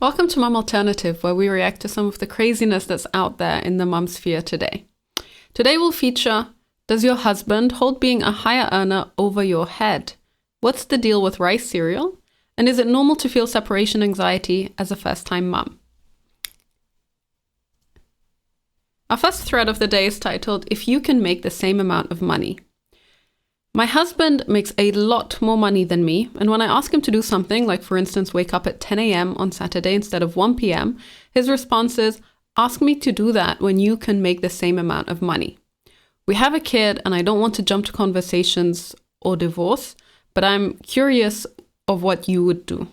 Welcome to Mom Alternative, where we react to some of the craziness that's out there in the mom sphere today. Today we'll feature, does your husband hold being a higher earner over your head? What's the deal with rice cereal? And is it normal to feel separation anxiety as a first-time mom? Our first thread of the day is titled, If You Can Make the Same Amount of Money. My husband makes a lot more money than me, and when I ask him to do something, like for instance wake up at 10 a.m. on Saturday instead of 1 p.m., his response is, ask me to do that when you can make the same amount of money. We have a kid and I don't want to jump to conversations or divorce, but I'm curious of what you would do.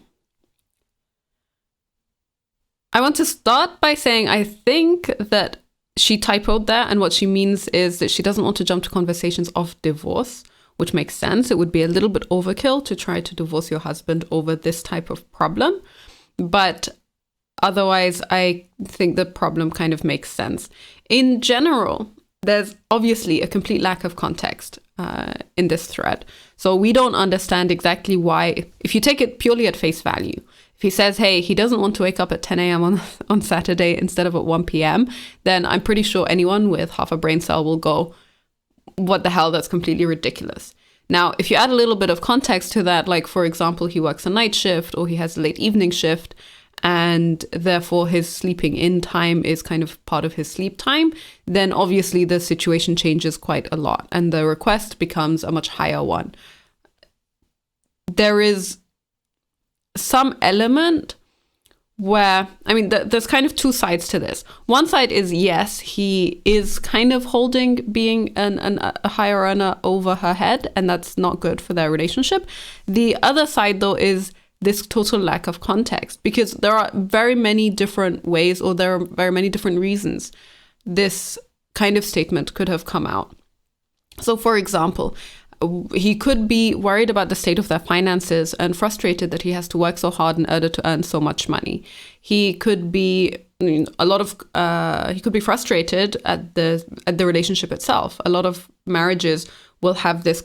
I want to start by saying I think that she typoed there, and what she means is that she doesn't want to jump to conversations of divorce, which makes sense. It would be a little bit overkill to try to divorce your husband over this type of problem. But otherwise, I think the problem kind of makes sense. In general, there's obviously a complete lack of context in this thread. So we don't understand exactly why, if you take it purely at face value, if he says, hey, he doesn't want to wake up at 10 a.m. on Saturday instead of at 1 p.m., then I'm pretty sure anyone with half a brain cell will go, what the hell, that's completely ridiculous. Now, if you add a little bit of context to that, like, for example, he works a night shift or he has a late evening shift, and therefore his sleeping in time is kind of part of his sleep time, then obviously the situation changes quite a lot and the request becomes a much higher one. There is some element where, there's kind of two sides to this. One side is, yes, he is kind of holding being a higher earner over her head, and that's not good for their relationship. The other side, though, is this total lack of context, because there are very many different ways, or there are very many different reasons this kind of statement could have come out. So, for example, he could be worried about the state of their finances and frustrated that he has to work so hard in order to earn so much money. He could be he could be frustrated at the relationship itself. A lot of marriages will have this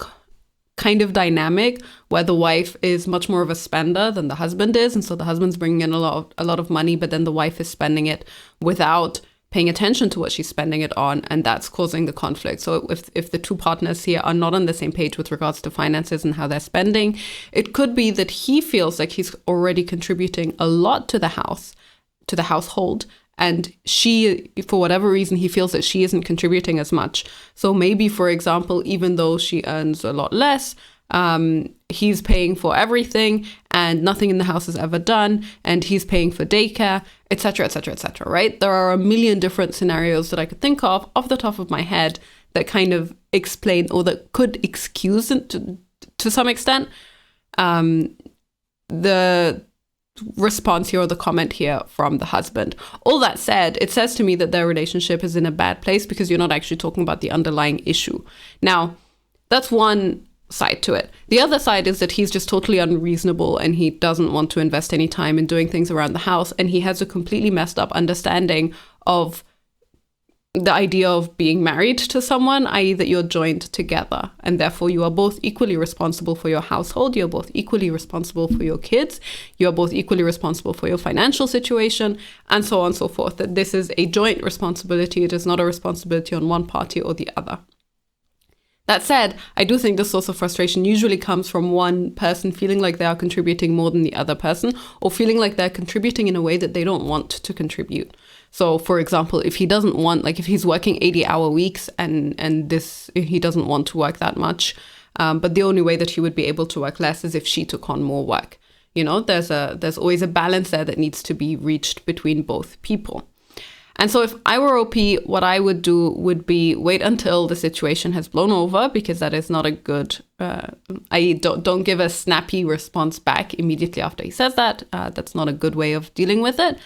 kind of dynamic where the wife is much more of a spender than the husband is, and so the husband's bringing in a lot of money, but then the wife is spending it without paying attention to what she's spending it on, and that's causing the conflict. So if the two partners here are not on the same page with regards to finances and how they're spending, it could be that he feels like he's already contributing a lot to the household, and she, for whatever reason, he feels that she isn't contributing as much. So maybe, for example, even though she earns a lot less, he's paying for everything and nothing in the house is ever done, and he's paying for daycare, etc., etc., etc., right? There are a million different scenarios that I could think of off the top of my head that kind of explain, or that could excuse to some extent the response here, or the comment here from the husband. All that said, it says to me that their relationship is in a bad place because you're not actually talking about the underlying issue. Now, that's one side to it. The other side is that he's just totally unreasonable and he doesn't want to invest any time in doing things around the house, and he has a completely messed up understanding of the idea of being married to someone, i.e. that you're joined together, and therefore you are both equally responsible for your household, you're both equally responsible for your kids, you're both equally responsible for your financial situation, and so on and so forth. That this is a joint responsibility, it is not a responsibility on one party or the other. That said, I do think this source of frustration usually comes from one person feeling like they are contributing more than the other person, or feeling like they're contributing in a way that they don't want to contribute. So, for example, if he doesn't want, like if he's working 80-hour weeks and he doesn't want to work that much, but the only way that he would be able to work less is if she took on more work. You know, there's always a balance there that needs to be reached between both people. And so if I were OP, what I would do would be wait until the situation has blown over, because that is not a good, don't give a snappy response back immediately after he says that. That's not a good way of dealing with it.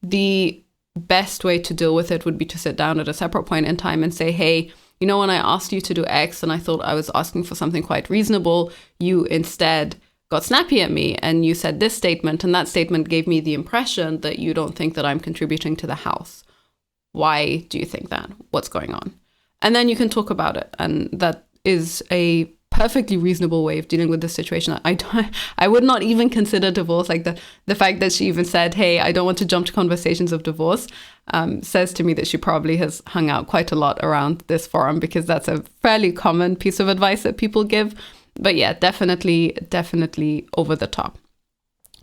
The best way to deal with it would be to sit down at a separate point in time and say, hey, you know, when I asked you to do X and I thought I was asking for something quite reasonable, you instead got snappy at me and you said this statement, and that statement gave me the impression that you don't think that I'm contributing to the house. Why do you think that? What's going on? And then you can talk about it. And that is a perfectly reasonable way of dealing with this situation. I would not even consider divorce. Like the fact that she even said, hey, I don't want to jump to conversations of divorce, says to me that she probably has hung out quite a lot around this forum, because that's a fairly common piece of advice that people give. But yeah, definitely over the top.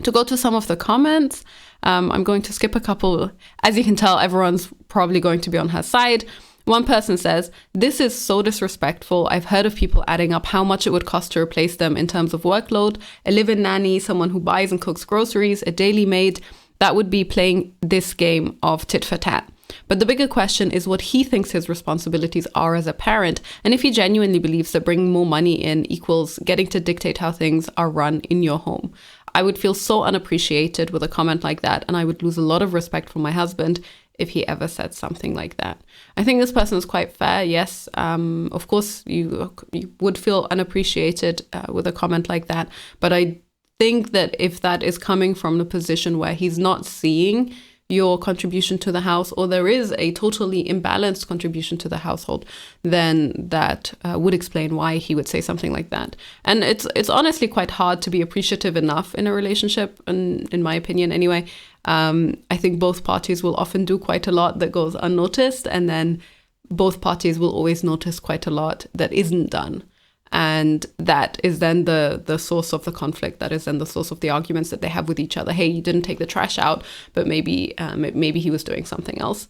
To go to some of the comments, I'm going to skip a couple. As you can tell, everyone's probably going to be on her side. One person says, this is so disrespectful. I've heard of people adding up how much it would cost to replace them in terms of workload, a live-in nanny, someone who buys and cooks groceries, a daily maid. That would be playing this game of tit for tat. But the bigger question is what he thinks his responsibilities are as a parent, and if he genuinely believes that bringing more money in equals getting to dictate how things are run in your home. I would feel so unappreciated with a comment like that, and I would lose a lot of respect for my husband if he ever said something like that. I think this person is quite fair. Yes, of course, you would feel unappreciated with a comment like that. But I think that if that is coming from the position where he's not seeing your contribution to the house, or there is a totally imbalanced contribution to the household, then that would explain why he would say something like that. And it's honestly quite hard to be appreciative enough in a relationship, and in my opinion anyway. I think both parties will often do quite a lot that goes unnoticed, and then both parties will always notice quite a lot that isn't done. And that is then the source of the conflict. That is then the source of the arguments that they have with each other. Hey, you didn't take the trash out, but maybe he was doing something else.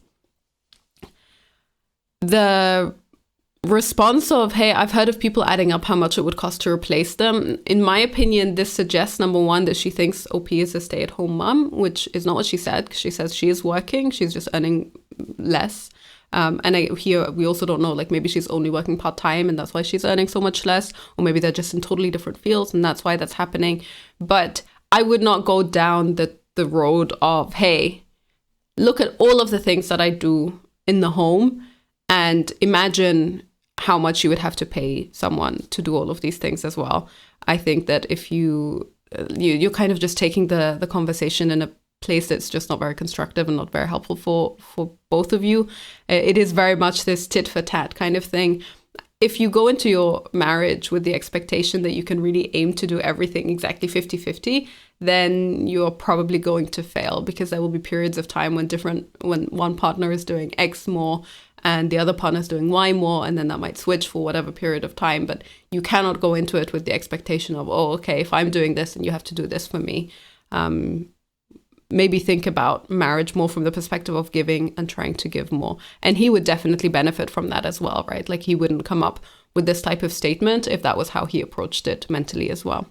The response of, hey, I've heard of people adding up how much it would cost to replace them. In my opinion, this suggests, number one, that she thinks OP is a stay-at-home mom, which is not what she said. She says she is working. She's just earning less. Here we also don't know, like maybe she's only working part-time and that's why she's earning so much less, or maybe they're just in totally different fields and that's why that's happening. But I would not go down the road of, hey, look at all of the things that I do in the home and imagine how much you would have to pay someone to do all of these things as well. I think that if you're kind of just taking the conversation in a place that's just not very constructive and not very helpful for both of you. It is very much this tit for tat kind of thing. If you go into your marriage with the expectation that you can really aim to do everything exactly 50-50, then you're probably going to fail, because there will be periods of time when one partner is doing X more and the other partner is doing Y more, and then that might switch for whatever period of time. But you cannot go into it with the expectation of, oh, okay, if I'm doing this, then you have to do this for me. Maybe think about marriage more from the perspective of giving and trying to give more. And he would definitely benefit from that as well, right? Like he wouldn't come up with this type of statement if that was how he approached it mentally as well.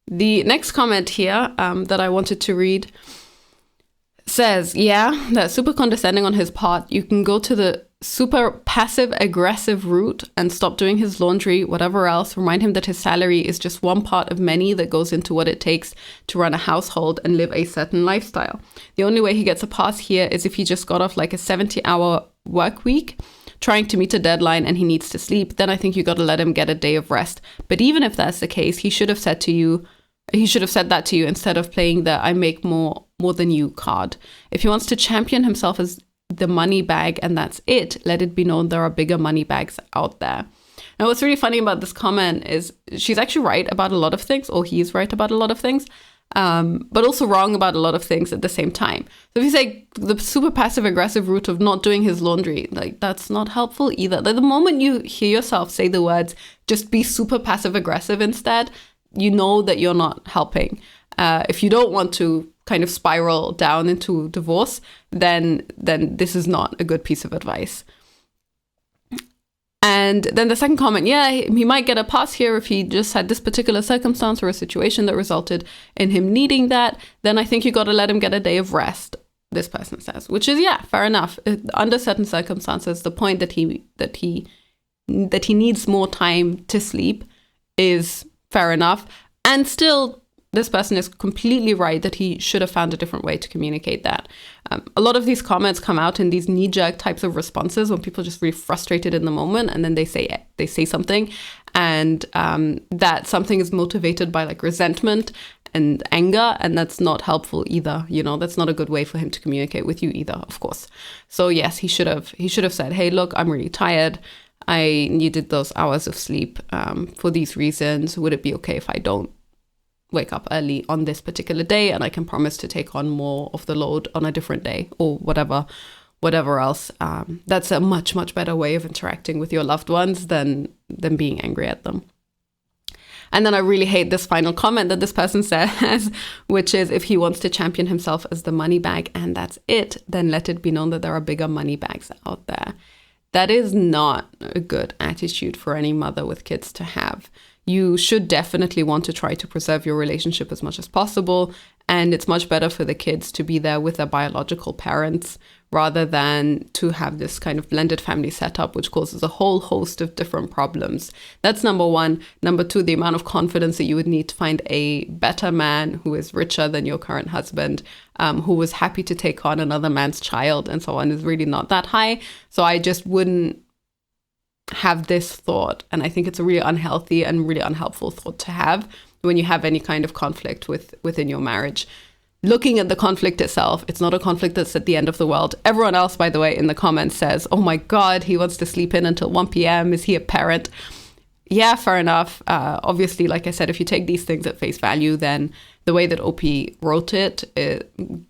The next comment here that I wanted to read says, yeah, that's super condescending on his part. You can go to the super passive aggressive route and stop doing his laundry, whatever else. Remind him that his salary is just one part of many that goes into what it takes to run a household and live a certain lifestyle. The only way he gets a pass here is if he just got off like a 70-hour work week trying to meet a deadline and he needs to sleep. Then I think you got to let him get a day of rest. But even if that's the case, he should have said that to you instead of playing the I make more than you card. If he wants to champion himself as the money bag and that's it, let it be known there are bigger money bags out there. Now, what's really funny about this comment is she's actually right about a lot of things, or he's right about a lot of things, but also wrong about a lot of things at the same time. So if you say the super passive aggressive route of not doing his laundry, like that's not helpful either. Like, the moment you hear yourself say the words, just be super passive aggressive instead, you know that you're not helping. If you don't want to kind of spiral down into divorce, then this is not a good piece of advice. And then the second comment, yeah, he might get a pass here if he just had this particular circumstance or a situation that resulted in him needing that. Then I think you got to let him get a day of rest, this person says, which is, yeah, fair enough. Under certain circumstances, the point that he needs more time to sleep is fair enough. And still, this person is completely right that he should have found a different way to communicate that. A lot of these comments come out in these knee-jerk types of responses when people are just really frustrated in the moment, and then they say something, and that something is motivated by like resentment and anger, and that's not helpful either. You know, that's not a good way for him to communicate with you either, of course. So yes, he should have said, hey, look, I'm really tired. I needed those hours of sleep for these reasons. Would it be okay if I don't wake up early on this particular day, and I can promise to take on more of the load on a different day, or whatever else. That's a much, much better way of interacting with your loved ones than being angry at them. And then I really hate this final comment that this person says, which is, if he wants to champion himself as the money bag and that's it, then let it be known that there are bigger money bags out there. That is not a good attitude for any mother with kids to have. You should definitely want to try to preserve your relationship as much as possible. And it's much better for the kids to be there with their biological parents rather than to have this kind of blended family setup, which causes a whole host of different problems. That's number one. Number two, the amount of confidence that you would need to find a better man who is richer than your current husband, who was happy to take on another man's child and so on, is really not that high. So I just wouldn't have this thought. And I think it's a really unhealthy and really unhelpful thought to have when you have any kind of conflict within your marriage. Looking at the conflict itself, it's not a conflict that's at the end of the world. Everyone else, by the way, in the comments says, oh my God, he wants to sleep in until 1 p.m. Is he a parent? Yeah, fair enough. Obviously, like I said, if you take these things at face value, then the way that OP wrote it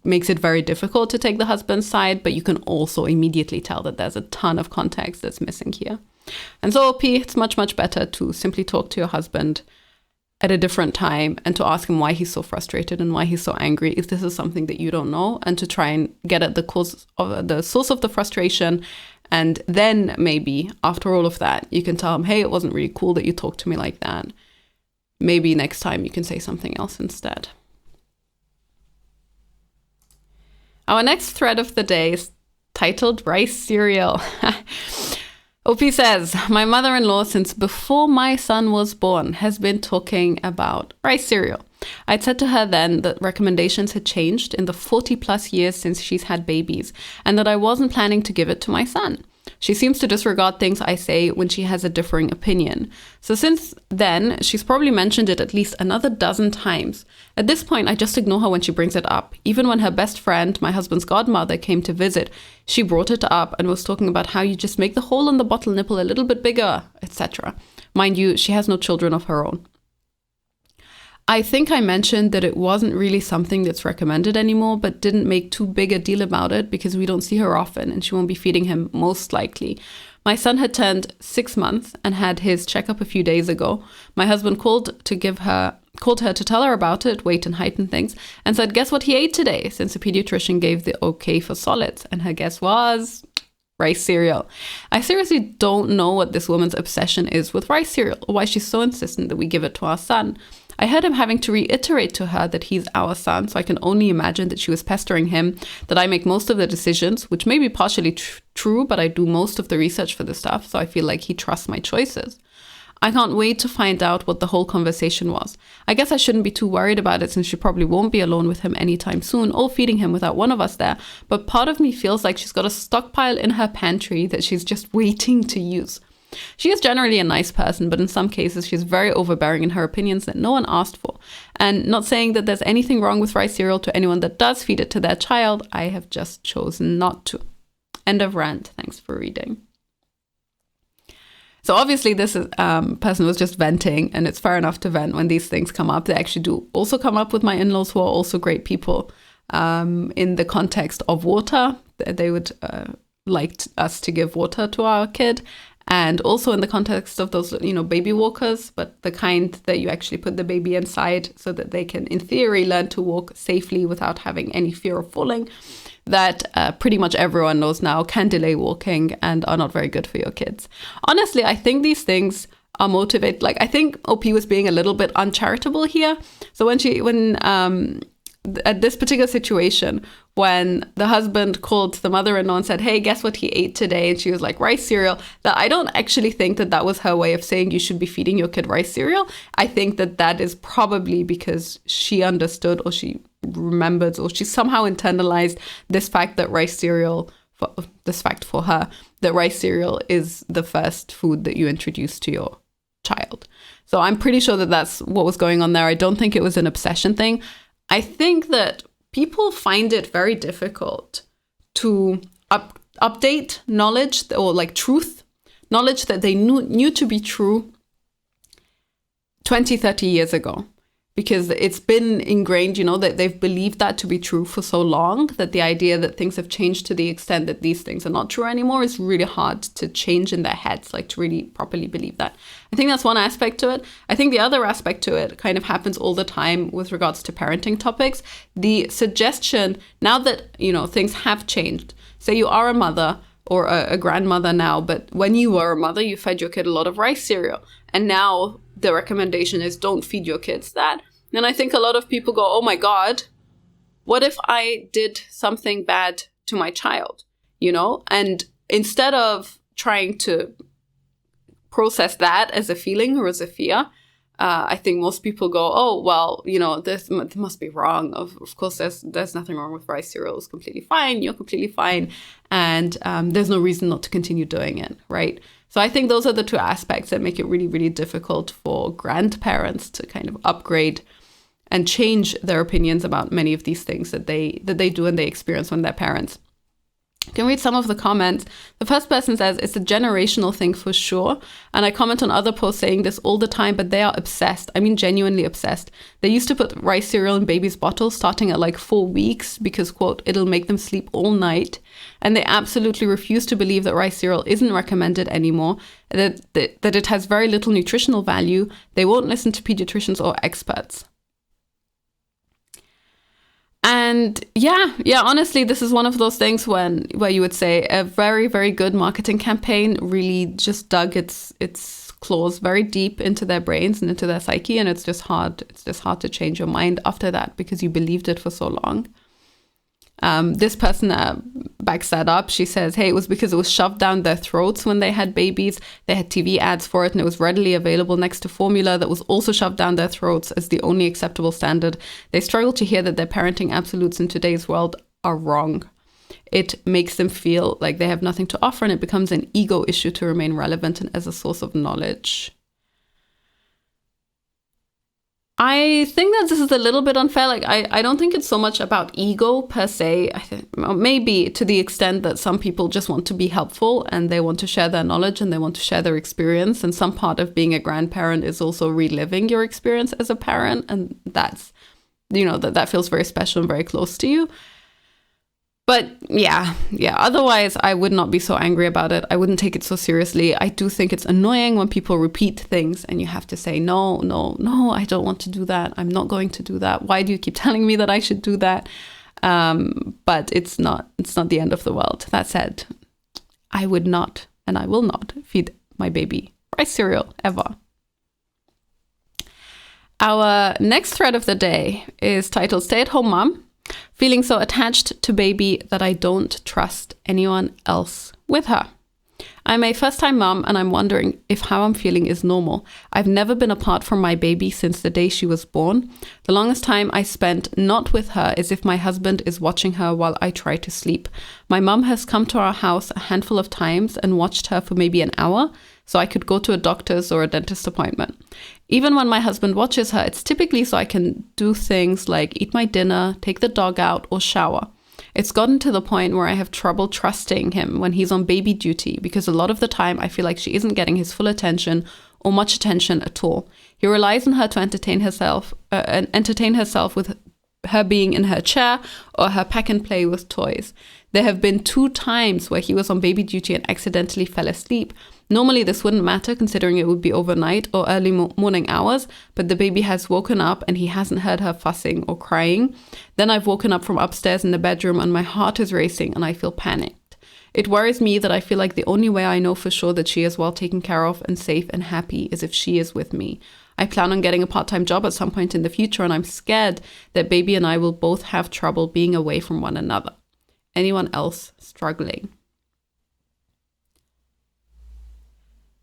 makes it very difficult to take the husband's side, but you can also immediately tell that there's a ton of context that's missing here. And so OP, it's much, much better to simply talk to your husband at a different time and to ask him why he's so frustrated and why he's so angry if this is something that you don't know, and to try and get at the source of the frustration. And then maybe after all of that, you can tell him, hey, it wasn't really cool that you talked to me like that. Maybe next time you can say something else instead. Our next thread of the day is titled Rice Cereal. OP says, my mother-in-law, since before my son was born, has been talking about rice cereal. I'd said to her then that recommendations had changed in the 40 plus years since she's had babies, and that I wasn't planning to give it to my son. She seems to disregard things I say when she has a differing opinion. So since then, she's probably mentioned it at least another dozen times. At this point, I just ignore her when she brings it up. Even when her best friend, my husband's godmother, came to visit, she brought it up and was talking about how you just make the hole in the bottle nipple a little bit bigger, etc. Mind you, she has no children of her own. I think I mentioned that it wasn't really something that's recommended anymore, but didn't make too big a deal about it because we don't see her often and she won't be feeding him most likely. My son had turned 6 months and had his checkup a few days ago. My husband called her to tell her about it, weight and height and things, and said, guess what he ate today, since the pediatrician gave the okay for solids. And her guess was rice cereal. I seriously don't know what this woman's obsession is with rice cereal, or why she's so insistent that we give it to our son. I heard him having to reiterate to her that he's our son, so I can only imagine that she was pestering him, that I make most of the decisions, which may be partially true, but I do most of the research for the stuff, so I feel like he trusts my choices. I can't wait to find out what the whole conversation was. I guess I shouldn't be too worried about it, since she probably won't be alone with him anytime soon, or feeding him without one of us there, but part of me feels like she's got a stockpile in her pantry that she's just waiting to use. She is generally a nice person, but in some cases she's very overbearing in her opinions that no one asked for. And not saying that there's anything wrong with rice cereal to anyone that does feed it to their child, I have just chosen not to. End of rant. Thanks for reading. So obviously this person was just venting, and it's fair enough to vent when these things come up. They actually do also come up with my in-laws, who are also great people. In the context of water, they would like us to give water to our kid. And also in the context of those, baby walkers, but the kind that you actually put the baby inside so that they can, in theory, learn to walk safely without having any fear of falling, that pretty much everyone knows now can delay walking and are not very good for your kids. Honestly, I think these things are motivated. Like, I think OP was being a little bit uncharitable here. So at this particular situation, when the husband called the mother-in-law and said, hey, guess what he ate today? And she was like, rice cereal. That I don't actually think that was her way of saying you should be feeding your kid rice cereal. I think that is probably because she understood, or she remembered, or she somehow internalized this fact that rice cereal, this fact for her, that rice cereal is the first food that you introduce to your child. So I'm pretty sure that that's what was going on there. I don't think it was an obsession thing. I think that people find it very difficult to update knowledge or like truth knowledge that they knew to be true 20, 30 years ago. Because it's been ingrained, that they've believed that to be true for so long, that the idea that things have changed to the extent that these things are not true anymore is really hard to change in their heads, like to really properly believe that. I think that's one aspect to it. I think the other aspect to it kind of happens all the time with regards to parenting topics. The suggestion, now that, things have changed, say you are a mother or a grandmother now, but when you were a mother, you fed your kid a lot of rice cereal. And now the recommendation is don't feed your kids that. And I think a lot of people go, oh my God, what if I did something bad to my child? And instead of trying to process that as a feeling or as a fear, I think most people go, oh, well, this must be wrong. Of course, there's nothing wrong with rice cereal. It's completely fine. You're completely fine. And there's no reason not to continue doing it, right? So I think those are the two aspects that make it really, really difficult for grandparents to kind of upgrade and change their opinions about many of these things that they do and they experience when they're parents. You can read some of the comments. The first person says it's a generational thing for sure. And I comment on other posts saying this all the time, but they are obsessed. I mean, genuinely obsessed. They used to put rice cereal in babies' bottles starting at like 4 weeks because, quote, it'll make them sleep all night. And they absolutely refuse to believe that rice cereal isn't recommended anymore, that it has very little nutritional value. They won't listen to pediatricians or experts. And yeah, honestly, this is one of those things where you would say a very, very good marketing campaign really just dug its claws very deep into their brains and into their psyche. And it's just hard to change your mind after that because you believed it for so long. This person backs that up. She says, hey, it was because it was shoved down their throats when they had babies. They had TV ads for it and it was readily available next to formula that was also shoved down their throats as the only acceptable standard. They struggle to hear that their parenting absolutes in today's world are wrong. It makes them feel like they have nothing to offer and it becomes an ego issue to remain relevant and as a source of knowledge. I think that this is a little bit unfair. Like, I don't think it's so much about ego per se. I think maybe to the extent that some people just want to be helpful and they want to share their knowledge and they want to share their experience. And some part of being a grandparent is also reliving your experience as a parent. And that's, that feels very special and very close to you. But yeah. Otherwise, I would not be so angry about it. I wouldn't take it so seriously. I do think it's annoying when people repeat things and you have to say, no, I don't want to do that. I'm not going to do that. Why do you keep telling me that I should do that? But it's not the end of the world. That said, I would not and I will not feed my baby rice cereal ever. Our next thread of the day is titled Stay-at-Home Mom. Feeling so attached to baby that I don't trust anyone else with her. I'm a first-time mom and I'm wondering if how I'm feeling is normal. I've never been apart from my baby since the day she was born. The longest time I spent not with her is if my husband is watching her while I try to sleep. My mom has come to our house a handful of times and watched her for maybe an hour, so I could go to a doctor's or a dentist appointment. Even when my husband watches her, it's typically so I can do things like eat my dinner, take the dog out, or shower. It's gotten to the point where I have trouble trusting him when he's on baby duty because a lot of the time I feel like she isn't getting his full attention or much attention at all. He relies on her to entertain herself with her being in her chair or her pack and play with toys. There have been 2 times where he was on baby duty and accidentally fell asleep. Normally this wouldn't matter considering it would be overnight or early morning hours, but the baby has woken up and he hasn't heard her fussing or crying. Then I've woken up from upstairs in the bedroom and my heart is racing and I feel panicked. It worries me that I feel like the only way I know for sure that she is well taken care of and safe and happy is if she is with me. I plan on getting a part-time job at some point in the future and I'm scared that baby and I will both have trouble being away from one another. Anyone else struggling?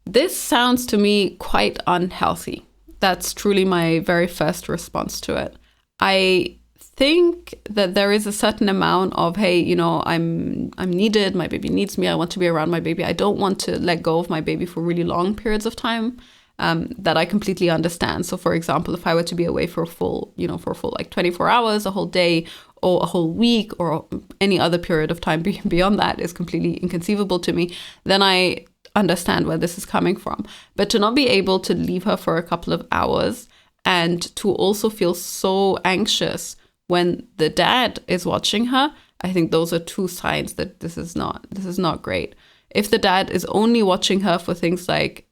This sounds to me quite unhealthy. That's truly my very first response to it. I think that there is a certain amount of, hey, I'm needed, my baby needs me, I want to be around my baby. I don't want to let go of my baby for really long periods of time. That I completely understand. So for example, if I were to be away for a full like 24 hours, a whole day or a whole week or any other period of time beyond that is completely inconceivable to me, then I understand where this is coming from. But to not be able to leave her for a couple of hours and to also feel so anxious when the dad is watching her, I think those are two signs that this is not great. If the dad is only watching her for things like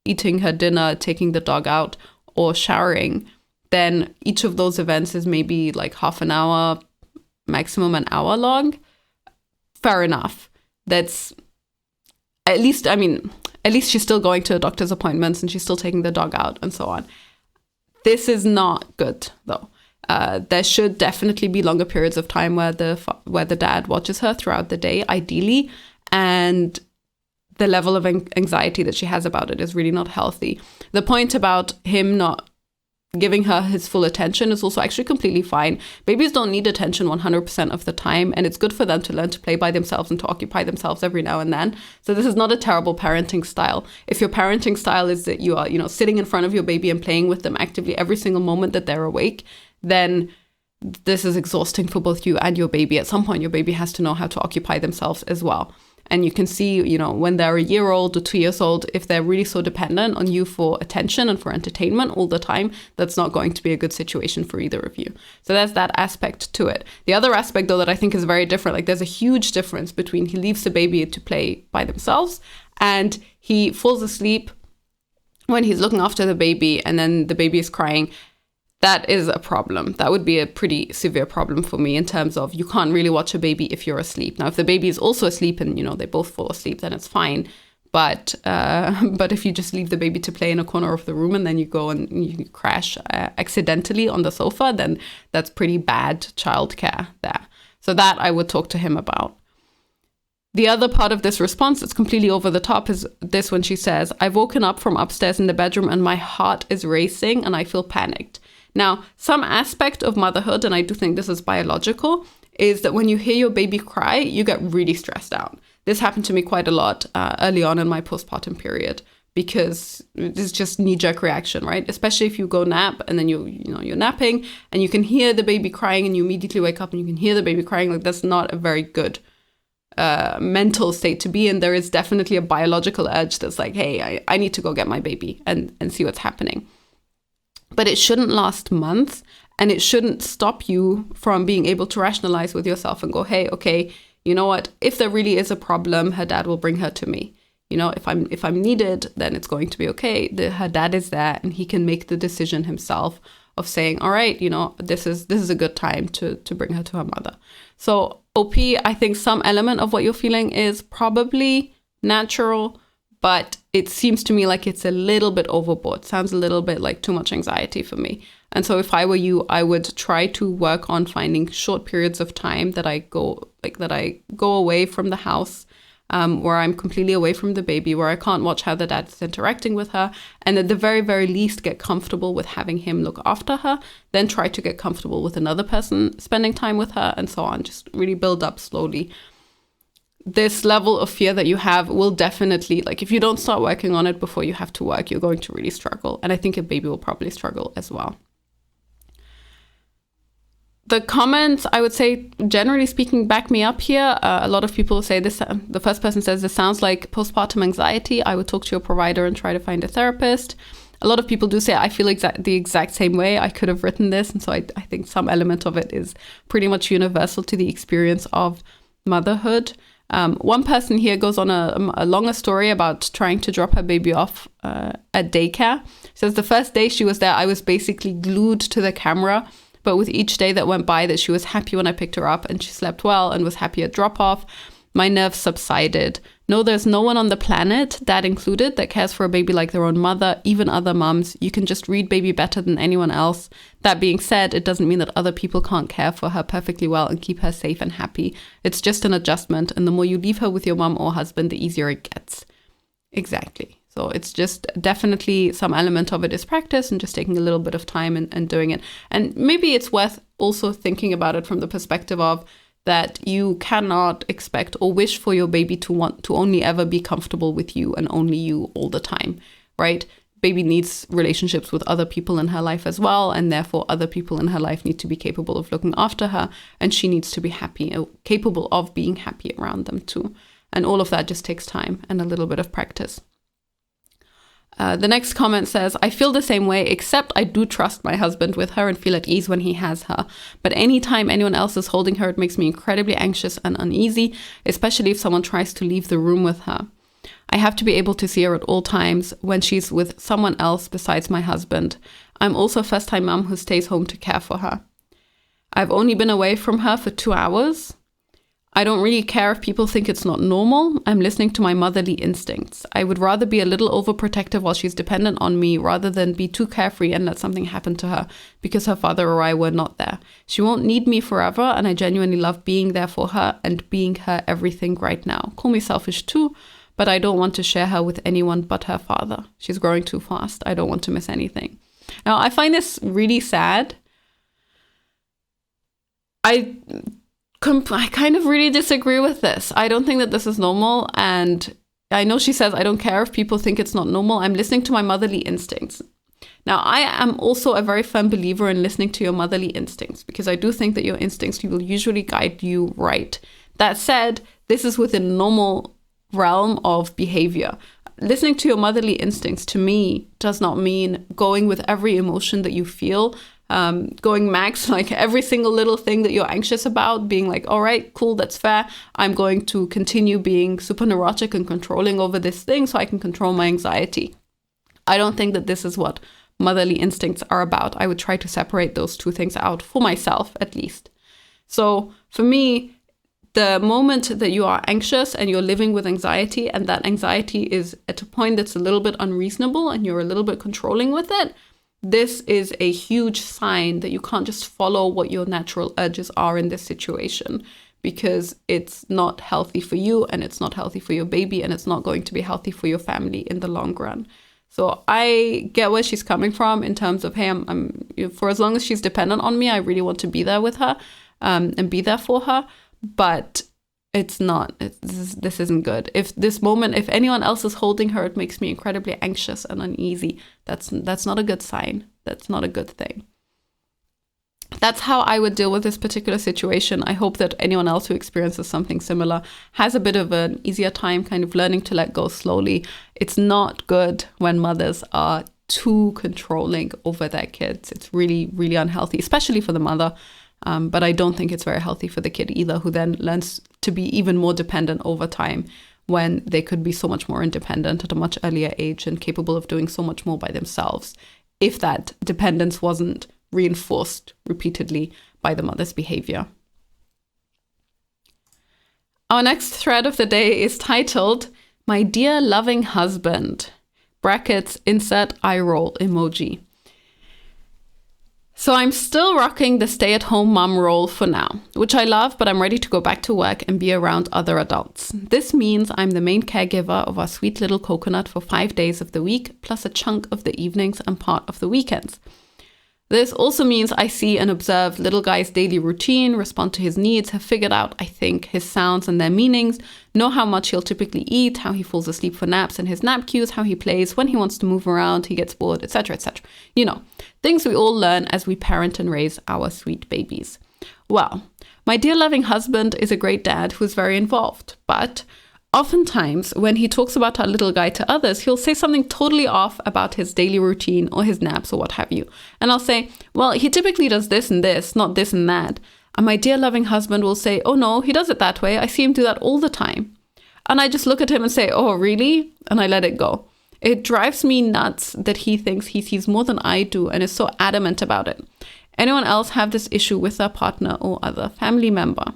eating her dinner, taking the dog out, or showering, then each of those events is maybe like half an hour, maximum an hour long. Fair enough. That's at least she's still going to doctor's appointments and she's still taking the dog out and so on. This is not good though. There should definitely be longer periods of time where the dad watches her throughout the day, ideally, and the level of anxiety that she has about it is really not healthy. The point about him not giving her his full attention is also actually completely fine. Babies don't need attention 100% of the time, and it's good for them to learn to play by themselves and to occupy themselves every now and then. So this is not a terrible parenting style. If your parenting style is that you are, sitting in front of your baby and playing with them actively every single moment that they're awake, then this is exhausting for both you and your baby. At some point, your baby has to know how to occupy themselves as well. And you can see, when they're a year old or 2 years old, if they're really so dependent on you for attention and for entertainment all the time, that's not going to be a good situation for either of you. So there's that aspect to it. The other aspect, though, that I think is very different, like there's a huge difference between he leaves the baby to play by themselves and he falls asleep when he's looking after the baby and then the baby is crying. That is a problem. That would be a pretty severe problem for me in terms of you can't really watch a baby if you're asleep. Now, if the baby is also asleep and, they both fall asleep, then it's fine. But if you just leave the baby to play in a corner of the room and then you go and you crash accidentally on the sofa, then that's pretty bad childcare there. So that I would talk to him about. The other part of this response that's completely over the top is this when she says, I've woken up from upstairs in the bedroom and my heart is racing and I feel panicked. Now, some aspect of motherhood, and I do think this is biological, is that when you hear your baby cry, you get really stressed out. This happened to me quite a lot early on in my postpartum period because it's just knee-jerk reaction, right? Especially if you go nap and then you're napping and you can hear the baby crying and you immediately wake up and you can hear the baby crying. Like that's not a very good mental state to be in. There is definitely a biological urge that's like, hey, I need to go get my baby and see what's happening. But it shouldn't last months and it shouldn't stop you from being able to rationalize with yourself and go, hey, okay, you know what? If there really is a problem, her dad will bring her to me. If I'm needed, then it's going to be okay. Her dad is there and he can make the decision himself of saying, all right, this is a good time to bring her to her mother. So OP, I think some element of what you're feeling is probably natural, but it seems to me like it's a little bit overboard. Sounds a little bit like too much anxiety for me. And so if I were you, I would try to work on finding short periods of time that I go away from the house, where I'm completely away from the baby, where I can't watch how the dad is interacting with her, and at the very, very least get comfortable with having him look after her, then try to get comfortable with another person spending time with her, and so on. Just really build up slowly. This level of fear that you have will definitely, if you don't start working on it before you have to work, you're going to really struggle. And I think a baby will probably struggle as well. The comments, I would say, generally speaking, back me up here. A lot of people say this. The first person says, this sounds like postpartum anxiety. I would talk to your provider and try to find a therapist. A lot of people do say, I feel the exact same way. I could have written this. And so I think some element of it is pretty much universal to the experience of motherhood. One person here goes on a longer story about trying to drop her baby off at daycare. Says the first day she was there, I was basically glued to the camera. But with each day that went by, that she was happy when I picked her up and she slept well and was happy at drop off, my nerves subsided. No, there's no one on the planet, dad included, that cares for a baby like their own mother, even other mums. You can just read baby better than anyone else. That being said, it doesn't mean that other people can't care for her perfectly well and keep her safe and happy. It's just an adjustment. And the more you leave her with your mum or husband, the easier it gets. Exactly. So it's just definitely some element of it is practice and just taking a little bit of time and doing it. And maybe it's worth also thinking about it from the perspective of that you cannot expect or wish for your baby to want to only ever be comfortable with you and only you all the time, right? Baby needs relationships with other people in her life as well, and therefore other people in her life need to be capable of looking after her, and she needs to be happy, capable of being happy around them too. And all of that just takes time and a little bit of practice. The next comment says, I feel the same way, except I do trust my husband with her and feel at ease when he has her. But anytime anyone else is holding her, it makes me incredibly anxious and uneasy, especially if someone tries to leave the room with her. I have to be able to see her at all times when she's with someone else besides my husband. I'm also a first-time mom who stays home to care for her. I've only been away from her for 2 hours. I don't really care if people think it's not normal. I'm listening to my motherly instincts. I would rather be a little overprotective while she's dependent on me rather than be too carefree and let something happen to her because her father or I were not there. She won't need me forever, and I genuinely love being there for her and being her everything right now. Call me selfish too, but I don't want to share her with anyone but her father. She's growing too fast. I don't want to miss anything. Now, I find this really sad. I kind of really disagree with this. I don't think that this is normal. And I know she says, I don't care if people think it's not normal. I'm listening to my motherly instincts. Now, I am also a very firm believer in listening to your motherly instincts because I do think that your instincts will usually guide you right. That said, this is within a normal realm of behavior. Listening to your motherly instincts, to me, does not mean going with every emotion that you feel, going max, like every single little thing that you're anxious about, being like, all right, cool, that's fair. I'm going to continue being super neurotic and controlling over this thing so I can control my anxiety. I don't think that this is what motherly instincts are about. I would try to separate those two things out for myself, at least. So for me, the moment that you are anxious and you're living with anxiety and that anxiety is at a point that's a little bit unreasonable and you're a little bit controlling with it, this is a huge sign that you can't just follow what your natural urges are in this situation because it's not healthy for you and it's not healthy for your baby and it's not going to be healthy for your family in the long run. So I get where she's coming from in terms of, hey, I'm for as long as she's dependent on me, I really want to be there with her and be there for her. But it's not, this isn't good. If anyone else is holding her, it makes me incredibly anxious and uneasy. That's not a good sign. That's not a good thing. That's how I would deal with this particular situation. I hope that anyone else who experiences something similar has a bit of an easier time kind of learning to let go slowly. It's not good when mothers are too controlling over their kids. It's really, really unhealthy, especially for the mother. But I don't think it's very healthy for the kid either, who then learns to be even more dependent over time when they could be so much more independent at a much earlier age and capable of doing so much more by themselves if that dependence wasn't reinforced repeatedly by the mother's behavior. Our next thread of the day is titled, My Dear Loving Husband, brackets, insert eye roll emoji. So I'm still rocking the stay-at-home mom role for now, which I love, but I'm ready to go back to work and be around other adults. This means I'm the main caregiver of our sweet little coconut for 5 days of the week, plus a chunk of the evenings and part of the weekends. This also means I see and observe little guy's daily routine, respond to his needs, have figured out, I think, his sounds and their meanings, know how much he'll typically eat, how he falls asleep for naps and his nap cues, how he plays, when he wants to move around, he gets bored, etc., etc. You know, things we all learn as we parent and raise our sweet babies. Well, my dear loving husband is a great dad who's very involved, but oftentimes, when he talks about our little guy to others, he'll say something totally off about his daily routine or his naps or what have you. And I'll say, well, he typically does this and this, not this and that. And my dear loving husband will say, oh no, he does it that way. I see him do that all the time. And I just look at him and say, oh, really? And I let it go. It drives me nuts that he thinks he sees more than I do and is so adamant about it. Anyone else have this issue with their partner or other family member?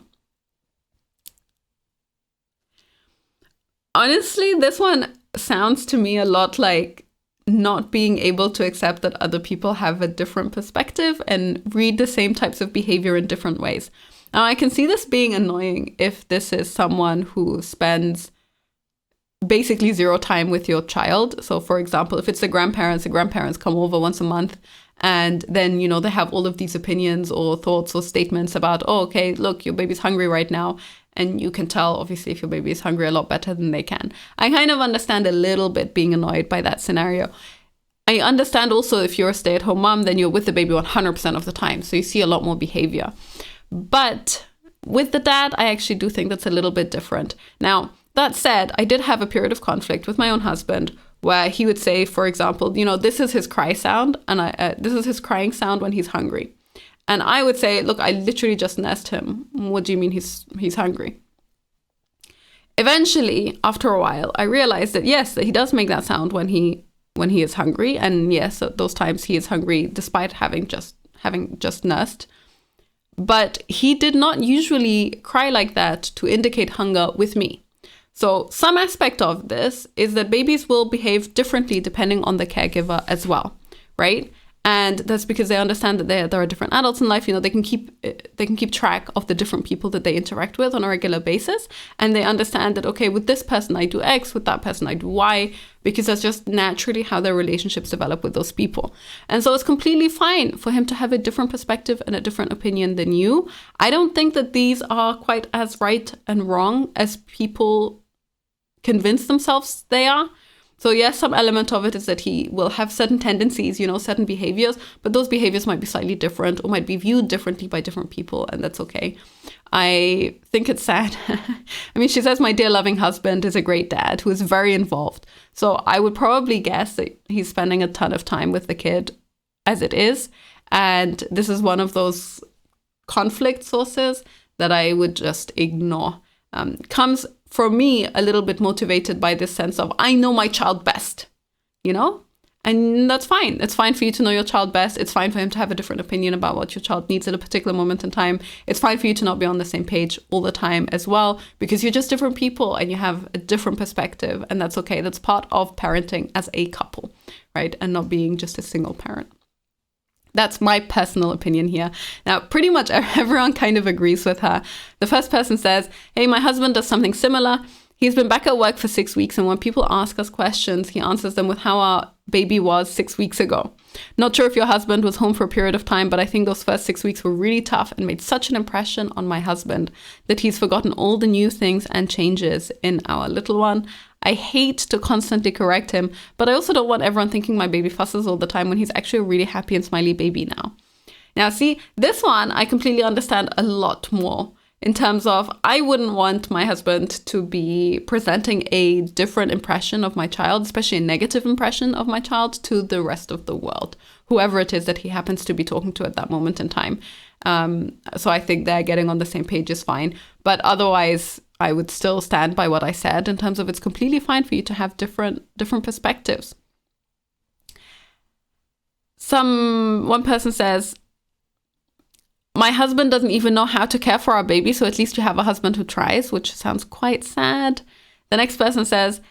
Honestly, this one sounds to me a lot like not being able to accept that other people have a different perspective and read the same types of behavior in different ways. Now, I can see this being annoying if this is someone who spends basically zero time with your child. So, for example, if it's the grandparents come over once a month and then, you know, they have all of these opinions or thoughts or statements about, oh, okay, look, your baby's hungry right now. And you can tell, obviously, if your baby is hungry a lot better than they can. I kind of understand a little bit being annoyed by that scenario. I understand also if you're a stay-at-home mom, then you're with the baby 100% of the time. So you see a lot more behavior. But with the dad, I actually do think that's a little bit different. Now, That said, I did have a period of conflict with my own husband where he would say, for example, this is his cry sound, and this is his crying sound when he's hungry. And I would say, look, I literally just nursed him. What do you mean he's hungry? Eventually, after a while, I realized that yes, that he does make that sound when he is hungry, and yes, at those times he is hungry despite having just nursed. But he did not usually cry like that to indicate hunger with me. So some aspect of this is that babies will behave differently depending on the caregiver as well, right? And that's because they understand that there are different adults in life. They can keep track of the different people that they interact with on a regular basis. And they understand that, okay, with this person, I do X, with that person, I do Y, because that's just naturally how their relationships develop with those people. And so it's completely fine for him to have a different perspective and a different opinion than you. I don't think that these are quite as right and wrong as people convince themselves they are. So yes, some element of it is that he will have certain tendencies, certain behaviors, but those behaviors might be slightly different or might be viewed differently by different people, and that's okay. I think it's sad. I mean, she says, my dear loving husband is a great dad who is very involved. So I would probably guess that he's spending a ton of time with the kid as it is. And this is one of those conflict sources that I would just ignore. Comes for me a little bit motivated by this sense of, I know my child best, and that's fine. It's fine for you to know your child best. It's fine for him to have a different opinion about what your child needs at a particular moment in time. It's fine for you to not be on the same page all the time as well, because you're just different people and you have a different perspective, and that's okay. That's part of parenting as a couple, right? And not being just a single parent. That's my personal opinion here. Now, pretty much everyone kind of agrees with her. The first person says, hey, my husband does something similar. He's been back at work for 6 weeks, and when people ask us questions, he answers them with how our baby was 6 weeks ago. Not sure if your husband was home for a period of time, but I think those first 6 weeks were really tough and made such an impression on my husband that he's forgotten all the new things and changes in our little one. I hate to constantly correct him, but I also don't want everyone thinking my baby fusses all the time when he's actually a really happy and smiley baby now. Now, see, this one I completely understand a lot more in terms of I wouldn't want my husband to be presenting a different impression of my child, especially a negative impression of my child, to the rest of the world, whoever it is that he happens to be talking to at that moment in time. So I think they're getting on the same page is fine. But otherwise, I would still stand by what I said in terms of it's completely fine for you to have different perspectives. One person says, my husband doesn't even know how to care for our baby, so at least you have a husband who tries, which sounds quite sad. The next person says,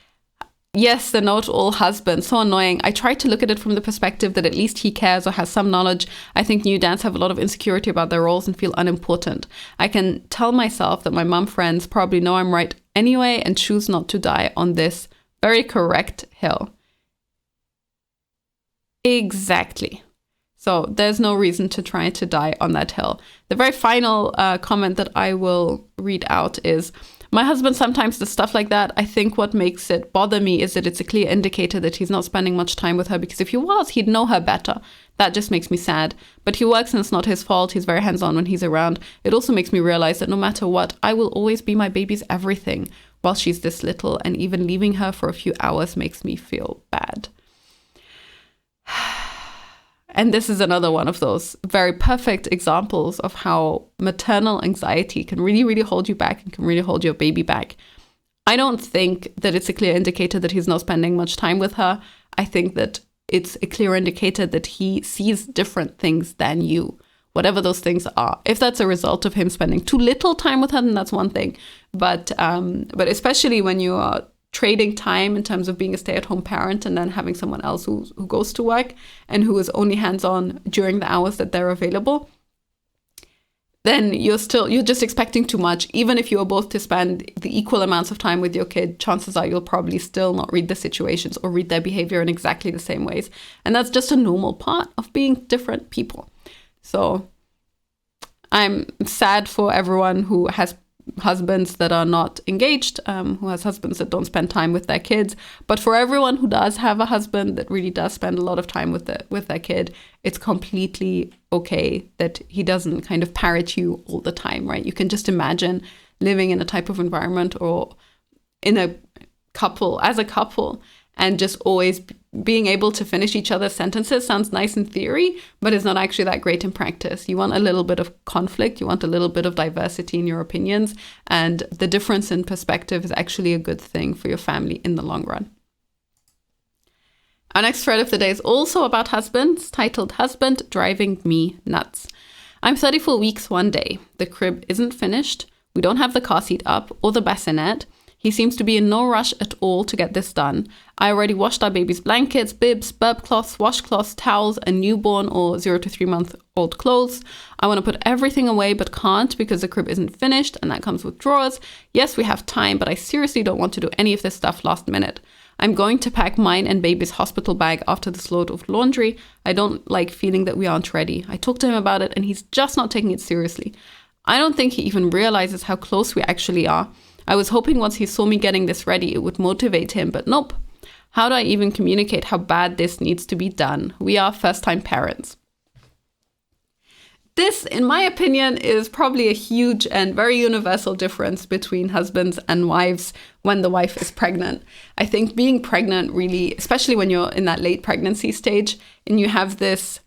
yes, they're not all husbands. So annoying. I try to look at it from the perspective that at least he cares or has some knowledge. I think new dads have a lot of insecurity about their roles and feel unimportant. I can tell myself that my mom friends probably know I'm right anyway and choose not to die on this very correct hill. Exactly. So there's no reason to try to die on that hill. The very final comment that I will read out is, my husband sometimes does stuff like that. I think what makes it bother me is that it's a clear indicator that he's not spending much time with her, because if he was, he'd know her better. That just makes me sad. But he works and it's not his fault. He's very hands-on when he's around. It also makes me realize that no matter what, I will always be my baby's everything while she's this little, and even leaving her for a few hours makes me feel bad. And this is another one of those very perfect examples of how maternal anxiety can really, really hold you back and can really hold your baby back. I don't think that it's a clear indicator that he's not spending much time with her. I think that it's a clear indicator that he sees different things than you, whatever those things are. If that's a result of him spending too little time with her, then that's one thing. But especially when you are trading time in terms of being a stay-at-home parent and then having someone else who goes to work and who is only hands-on during the hours that they're available, then you're just expecting too much. Even if you are both to spend the equal amounts of time with your kid, chances are you'll probably still not read the situations or read their behavior in exactly the same ways. And that's just a normal part of being different people. So I'm sad for everyone who has husbands that are not engaged, who has husbands that don't spend time with their kids. But for everyone who does have a husband that really does spend a lot of time with their kid, it's completely okay that he doesn't kind of parrot you all the time, right? You can just imagine living in a type of environment or in a couple, as a couple, and just always being able to finish each other's sentences sounds nice in theory, but it's not actually that great in practice. You want a little bit of conflict, you want a little bit of diversity in your opinions, and the difference in perspective is actually a good thing for your family in the long run. Our next thread of the day is also about husbands, titled Husband Driving Me Nuts. I'm 34 weeks one day. The crib isn't finished. We don't have the car seat up or the bassinet. He seems to be in no rush at all to get this done. I already washed our baby's blankets, bibs, burp cloths, washcloths, towels, and newborn or 0 to 3 month old clothes. I want to put everything away but can't because the crib isn't finished and that comes with drawers. Yes, we have time, but I seriously don't want to do any of this stuff last minute. I'm going to pack mine and baby's hospital bag after this load of laundry. I don't like feeling that we aren't ready. I talked to him about it and he's just not taking it seriously. I don't think he even realizes how close we actually are. I was hoping once he saw me getting this ready, it would motivate him, but nope. How do I even communicate how bad this needs to be done? We are first-time parents. This, in my opinion, is probably a huge and very universal difference between husbands and wives when the wife is pregnant. I think being pregnant really, especially when you're in that late pregnancy stage and you have this,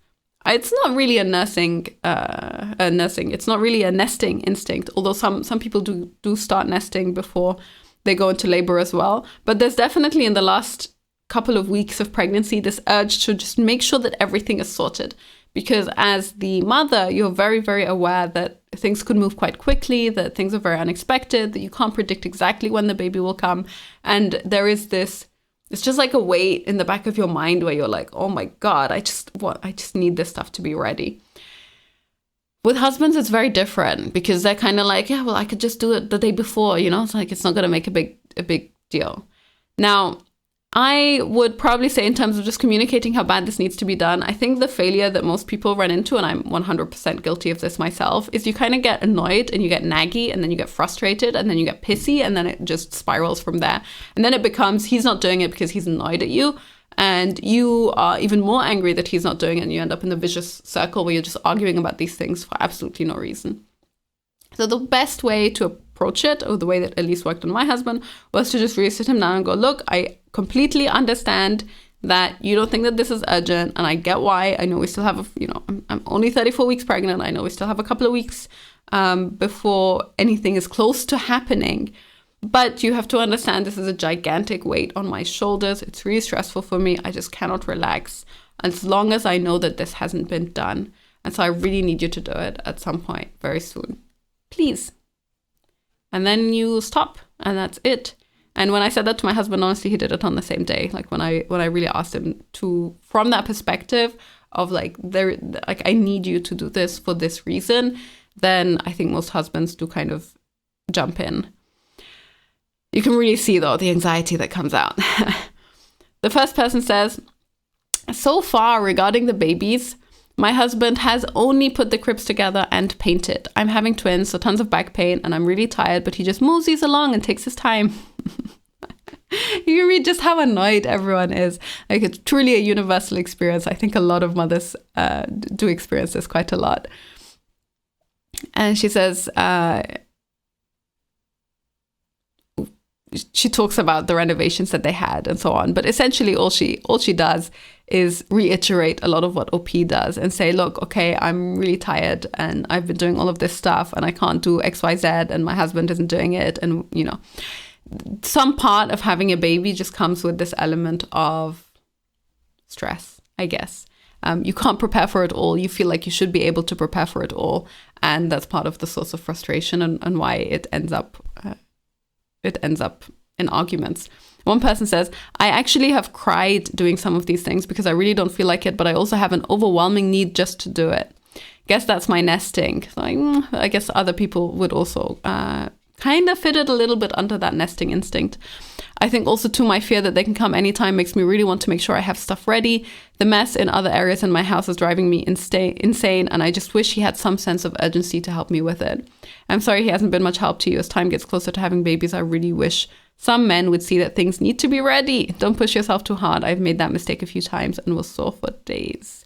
it's not really it's not really a nesting instinct, although some people do start nesting before they go into labor as well. But there's definitely in the last couple of weeks of pregnancy this urge to just make sure that everything is sorted. Because as the mother, you're very, very aware that things could move quite quickly, that things are very unexpected, that you can't predict exactly when the baby will come. And there is this, it's just like a weight in the back of your mind where you're like, oh my God, I just need this stuff to be ready. With husbands, it's very different because they're kind of like, yeah, well, I could just do it the day before, it's like, it's not going to make a big deal. Now, I would probably say in terms of just communicating how bad this needs to be done, I think the failure that most people run into, and I'm 100% guilty of this myself, is you kind of get annoyed and you get naggy and then you get frustrated and then you get pissy and then it just spirals from there. And then it becomes he's not doing it because he's annoyed at you and you are even more angry that he's not doing it and you end up in a vicious circle where you're just arguing about these things for absolutely no reason. So the best way to approach it, or the way that at least worked on my husband, was to just really sit him down and go, look, I completely understand that you don't think that this is urgent, and I get why. I know we still have, I'm only 34 weeks pregnant. I know we still have a couple of weeks before anything is close to happening. But you have to understand this is a gigantic weight on my shoulders. It's really stressful for me. I just cannot relax as long as I know that this hasn't been done. And so I really need you to do it at some point very soon. Please. And then you stop, and that's it. And when I said that to my husband, honestly, he did it on the same day. Like when I really asked him to, from that perspective of like I need you to do this for this reason, then I think most husbands do kind of jump in. You can really see though the anxiety that comes out. The first person says, so far regarding the babies, my husband has only put the cribs together and painted. I'm having twins, so tons of back pain, and I'm really tired, but he just moseys along and takes his time. You can read just how annoyed everyone is. Like, it's truly a universal experience. I think a lot of mothers do experience this quite a lot. And she says, she talks about the renovations that they had and so on. But essentially all she does is reiterate a lot of what OP does and say, look, okay, I'm really tired and I've been doing all of this stuff and I can't do XYZ and my husband isn't doing it. And, some part of having a baby just comes with this element of stress, I guess. You can't prepare for it all. You feel like you should be able to prepare for it all. And that's part of the source of frustration and why it ends up in arguments. One person says, I actually have cried doing some of these things because I really don't feel like it, but I also have an overwhelming need just to do it. Guess that's my nesting. So I guess other people would also kind of fit it a little bit under that nesting instinct. I think also too, my fear that they can come anytime makes me really want to make sure I have stuff ready. The mess in other areas in my house is driving me insane, and I just wish he had some sense of urgency to help me with it. I'm sorry he hasn't been much help to you. As time gets closer to having babies, I really wish some men would see that things need to be ready. Don't push yourself too hard. I've made that mistake a few times and was sore for days.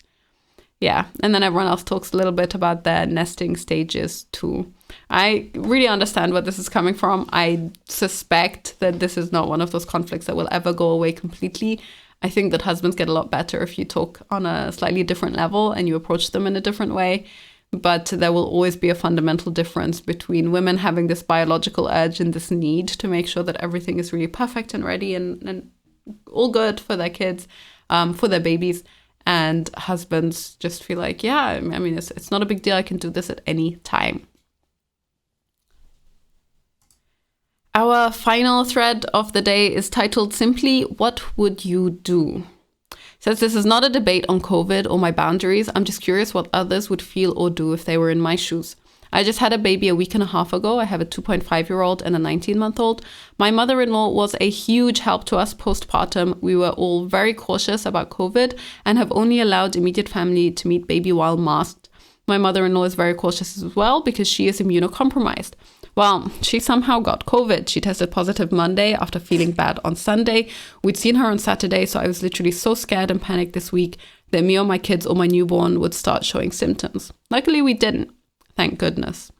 Yeah, and then everyone else talks a little bit about their nesting stages too. I really understand where this is coming from. I suspect that this is not one of those conflicts that will ever go away completely. I think that husbands get a lot better if you talk on a slightly different level and you approach them in a different way. But there will always be a fundamental difference between women having this biological urge and this need to make sure that everything is really perfect and ready and all good for their kids, for their babies. And husbands just feel like, yeah, I mean, it's not a big deal. I can do this at any time. Our final thread of the day is titled simply, "What would you do?" Says this is not a debate on COVID or my boundaries. I'm just curious what others would feel or do if they were in my shoes. I just had a baby a week and a half ago. I have a 2.5-year-old and a 19-month-old. My mother-in-law was a huge help to us postpartum. We were all very cautious about COVID and have only allowed immediate family to meet baby while masked. My mother-in-law is very cautious as well because she is immunocompromised. Well, she somehow got COVID. She tested positive Monday after feeling bad on Sunday. We'd seen her on Saturday, so I was literally so scared and panicked this week that me or my kids or my newborn would start showing symptoms. Luckily, we didn't. Thank goodness.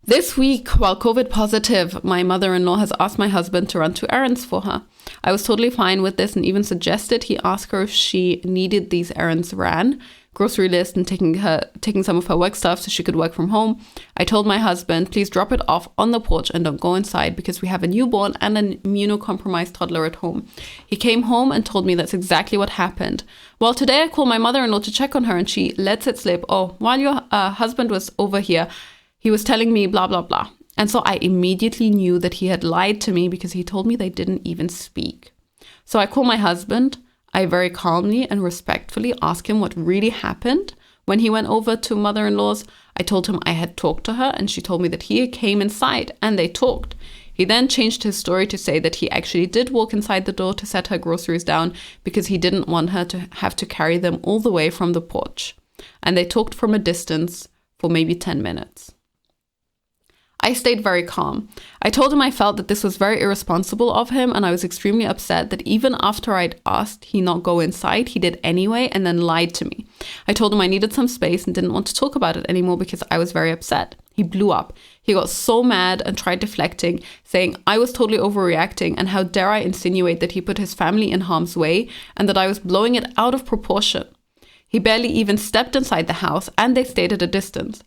This week, while COVID positive, my mother-in-law has asked my husband to run 2 errands for her. I was totally fine with this and even suggested he ask her if she needed these errands ran, grocery list and taking some of her work stuff so she could work from home. I told my husband, please drop it off on the porch and don't go inside because we have a newborn and an immunocompromised toddler at home. He came home and told me that's exactly what happened. Well, today I called my mother-in-law to check on her and she lets it slip. Oh, while your husband was over here, he was telling me blah, blah, blah. And so I immediately knew that he had lied to me because he told me they didn't even speak. So I called my husband. I very calmly and respectfully asked him what really happened when he went over to mother-in-law's. I told him I had talked to her and she told me that he came inside and they talked. He then changed his story to say that he actually did walk inside the door to set her groceries down because he didn't want her to have to carry them all the way from the porch. And they talked from a distance for maybe 10 minutes. I stayed very calm. I told him I felt that this was very irresponsible of him and I was extremely upset that even after I'd asked he not go inside, he did anyway and then lied to me. I told him I needed some space and didn't want to talk about it anymore because I was very upset. He blew up. He got so mad and tried deflecting, saying I was totally overreacting and how dare I insinuate that he put his family in harm's way and that I was blowing it out of proportion. He barely even stepped inside the house and they stayed at a distance.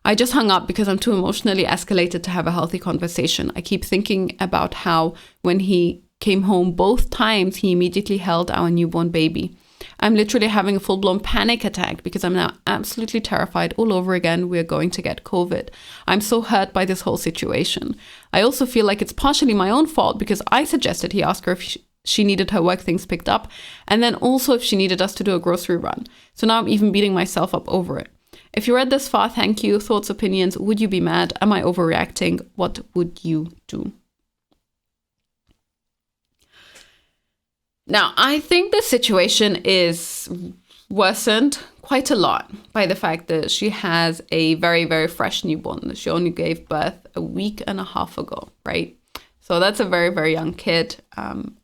I just hung up because I'm too emotionally escalated to have a healthy conversation. I keep thinking about how when he came home both times, he immediately held our newborn baby. I'm literally having a full-blown panic attack because I'm now absolutely terrified all over again we're going to get COVID. I'm so hurt by this whole situation. I also feel like it's partially my own fault because I suggested he ask her if she needed her work things picked up and then also if she needed us to do a grocery run. So now I'm even beating myself up over it. If you read this far, thank you. Thoughts, opinions. Would you be mad? Am I overreacting? What would you do? Now, I think the situation is worsened quite a lot by the fact that she has a very, very fresh newborn. She only gave birth a week and a half ago, right? So that's a very, very young kid.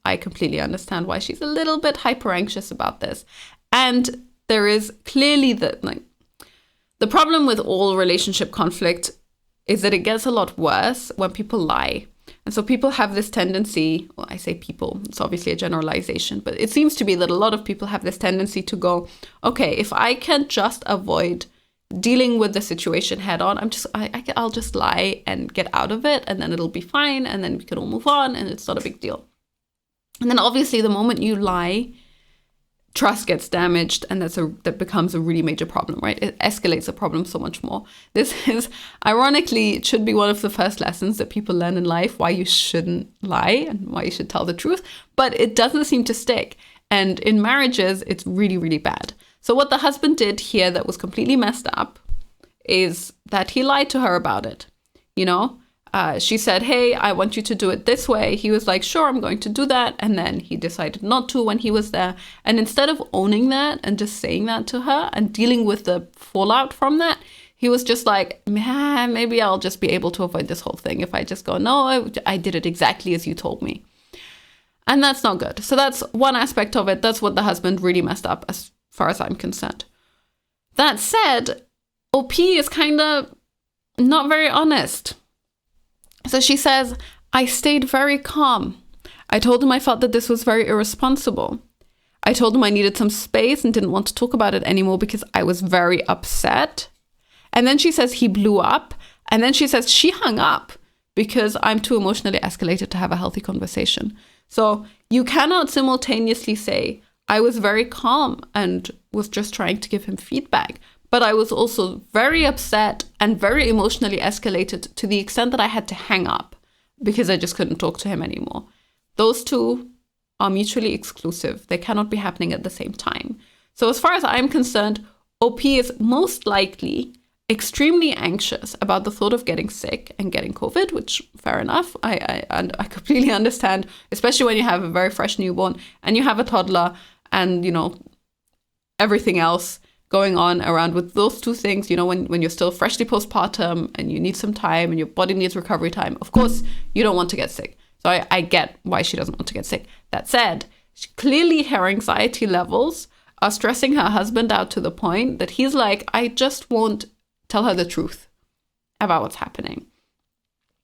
I completely understand why she's a little bit hyper anxious about this. And there is clearly the problem with all relationship conflict is that it gets a lot worse when people lie. And so people have this tendency, well, I say people, it's obviously a generalization, but it seems to be that a lot of people have this tendency to go, okay, if I can just avoid dealing with the situation head on, I'll just lie and get out of it and then it'll be fine and then we can all move on and it's not a big deal. And then obviously the moment you lie, trust gets damaged and that becomes a really major problem, right? It escalates the problem so much more. This is, ironically, it should be one of the first lessons that people learn in life, why you shouldn't lie and why you should tell the truth, but it doesn't seem to stick. And in marriages, it's really, really bad. So what the husband did here that was completely messed up is that he lied to her about it, you know? She said, hey, I want you to do it this way. He was like, sure, I'm going to do that. And then he decided not to when he was there. And instead of owning that and just saying that to her and dealing with the fallout from that, he was just like, maybe I'll just be able to avoid this whole thing if I just go, no, I did it exactly as you told me. And that's not good. So that's one aspect of it. That's what the husband really messed up as far as I'm concerned. That said, OP is kind of not very honest. So she says, I stayed very calm. I told him I felt that this was very irresponsible. I told him I needed some space and didn't want to talk about it anymore because I was very upset. And then she says he blew up. And then she says she hung up because I'm too emotionally escalated to have a healthy conversation. So you cannot simultaneously say, I was very calm and was just trying to give him feedback, but I was also very upset and very emotionally escalated to the extent that I had to hang up because I just couldn't talk to him anymore. Those two are mutually exclusive. They cannot be happening at the same time. So as far as I'm concerned, OP is most likely extremely anxious about the thought of getting sick and getting COVID, which fair enough. I completely understand, especially when you have a very fresh newborn and you have a toddler and, everything else going on around with those two things, when you're still freshly postpartum and you need some time and your body needs recovery time, of course, you don't want to get sick. So I get why she doesn't want to get sick. That said, clearly her anxiety levels are stressing her husband out to the point that he's like, I just won't tell her the truth about what's happening.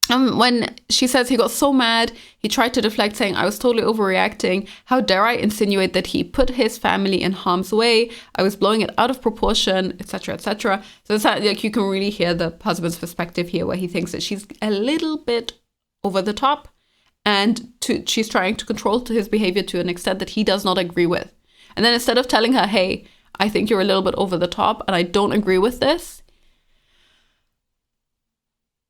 When she says he got so mad, he tried to deflect, saying, I was totally overreacting. How dare I insinuate that he put his family in harm's way? I was blowing it out of proportion, etc., etc. So it's like you can really hear the husband's perspective here, where he thinks that she's a little bit over the top and she's trying to control his behavior to an extent that he does not agree with. And then instead of telling her, hey, I think you're a little bit over the top and I don't agree with this,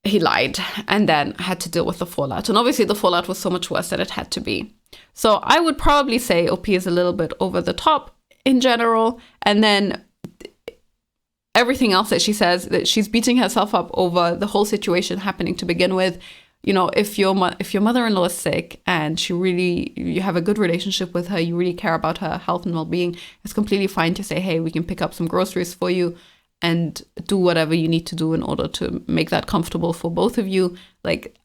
he lied and then had to deal with the fallout. And obviously the fallout was so much worse than it had to be. So I would probably say OP is a little bit over the top in general. And then everything else that she says, that she's beating herself up over the whole situation happening to begin with. If your mother-in-law is sick and you have a good relationship with her, you really care about her health and well-being, it's completely fine to say, hey, we can pick up some groceries for you and do whatever you need to do in order to make that comfortable for both of you. Like,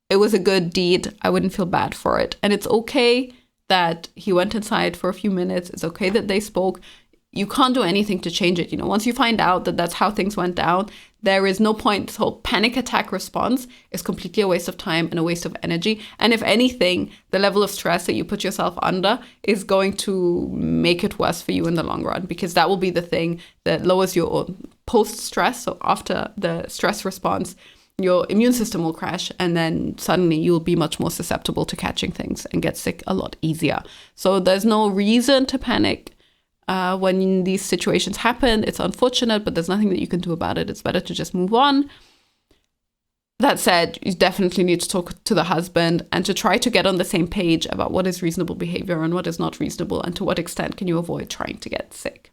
it was a good deed. I wouldn't feel bad for it. And it's okay that he went inside for a few minutes. It's okay that they spoke. You can't do anything to change it. Once you find out that that's how things went down, there is no point. This whole panic attack response is completely a waste of time and a waste of energy. And if anything, the level of stress that you put yourself under is going to make it worse for you in the long run, because that will be the thing that lowers your post-stress. So after the stress response, your immune system will crash, and then suddenly you'll be much more susceptible to catching things and get sick a lot easier. So there's no reason to panic. When these situations happen. It's unfortunate, but there's nothing that you can do about it. It's better to just move on. That said, you definitely need to talk to the husband and to try to get on the same page about what is reasonable behavior and what is not reasonable, and to what extent can you avoid trying to get sick.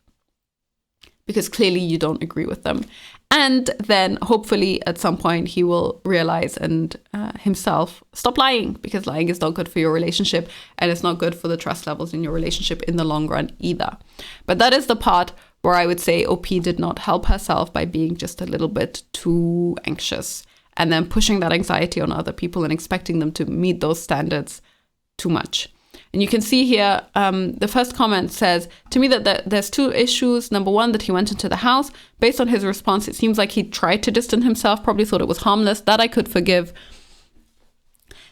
Because clearly you don't agree with them. And then hopefully at some point he will realize and himself stop lying, because lying is not good for your relationship and it's not good for the trust levels in your relationship in the long run either. But that is the part where I would say OP did not help herself by being just a little bit too anxious and then pushing that anxiety on other people and expecting them to meet those standards too much. And you can see here, the first comment says, to me that there's two issues. Number one, that he went into the house. Based on his response, it seems like he tried to distance himself, probably thought it was harmless. That I could forgive.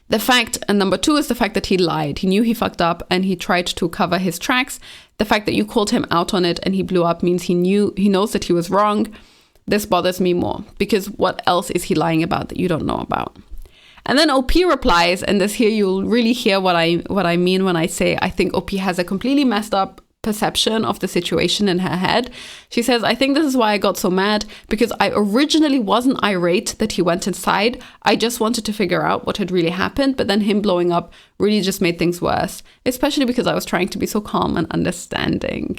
And number two is the fact that he lied. He knew he fucked up and he tried to cover his tracks. The fact that you called him out on it and he blew up means he knows that he was wrong. This bothers me more, because what else is he lying about that you don't know about? And then OP replies, and this here you'll really hear what I mean when I say I think OP has a completely messed up perception of the situation in her head. She says, I think this is why I got so mad, because I originally wasn't irate that he went inside. I just wanted to figure out what had really happened, but then him blowing up really just made things worse, especially because I was trying to be so calm and understanding.